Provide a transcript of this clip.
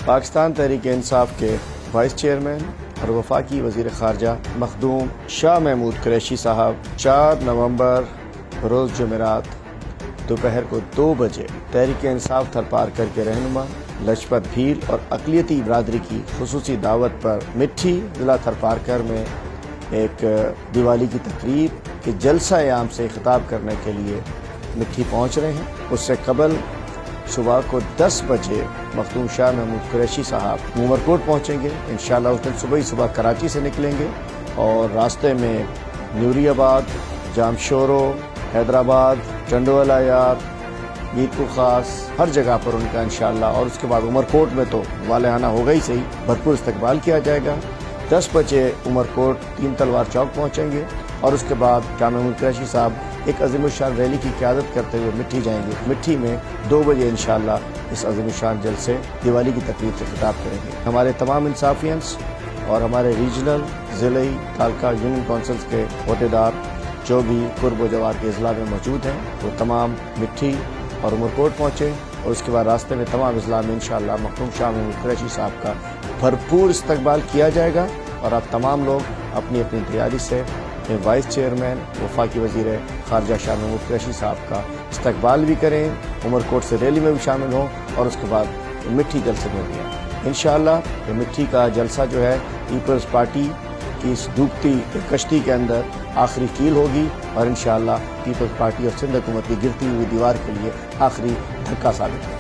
پاکستان تحریک انصاف کے vice chairman اور وفاقی وزیر خارجہ مخدوم شاہ محمود قریشی صاحب 4 نومبر روز جمعرات دوپہر کو 2 بجے تحریک انصاف تھرپارکر کے رہنما لجپت بھیل اور اقلیتی برادری کی خصوصی دعوت پر مٹھی ضلع تھرپارکر میں ایک دیوالی کی تقریب کے جلسہ عام سے خطاب کرنے کے لیے مٹھی پہنچ رہے ہیں۔ اس سے قبل صبح کو 10 بجے مخدوم شاہ محمود قریشی صاحب عمرکوٹ پہنچیں گے۔ انشاءاللہ اس دن صبح کراچی سے نکلیں گے اور راستے میں نوری آباد، جامشورو، حیدرآباد، ٹنڈوالا یار، میر کو خاص ہر جگہ پر ان کا انشاءاللہ، اور اس کے بعد عمرکوٹ میں تو والہانہ ہوگا ہی صحیح، بھرپور استقبال کیا جائے گا۔ 10 بجے عمرکوٹ 3 تلوار چوک پہنچیں گے اور اس کے بعد شاہ محمود قریشی صاحب ایک عظیم الشان ریلی کی قیادت کرتے ہوئے مٹھی جائیں گے۔ مٹھی میں 2 بجے انشاءاللہ اس عظیم الشان جلسے دیوالی کی تقریب سے خطاب کریں گے۔ ہمارے تمام انصافیئنس اور ہمارے ریجنل، ضلعی، تعلقہ یونین کونسلز کے عہدیدار جو بھی قرب و جوار کے اضلاع میں موجود ہیں وہ تمام مٹھی اور عمرکوٹ پہنچے، اور اس کے بعد راستے میں تمام اضلاع میں انشاءاللہ مخدوم شاہ محمود قریشی صاحب کا بھرپور استقبال کیا جائے گا، اور آپ تمام لوگ اپنی اپنی تیاری سے وائس چیئرمین وفاقی وزیر خارجہ شاہ محمود قریشی صاحب کا استقبال بھی کریں، عمرکوٹ سے ریلی میں بھی شامل ہوں، اور اس کے بعد مٹھی جلسے میں بھی ہیں۔ انشاءاللہ یہ مٹھی کا جلسہ جو ہے پیپلز پارٹی کی اس ڈوبتی کشتی کے اندر آخری کیل ہوگی، اور انشاءاللہ پیپلز پارٹی اور سندھ حکومت کی گرتی ہوئی دیوار کے لیے آخری دھکا ثابت ہوگا۔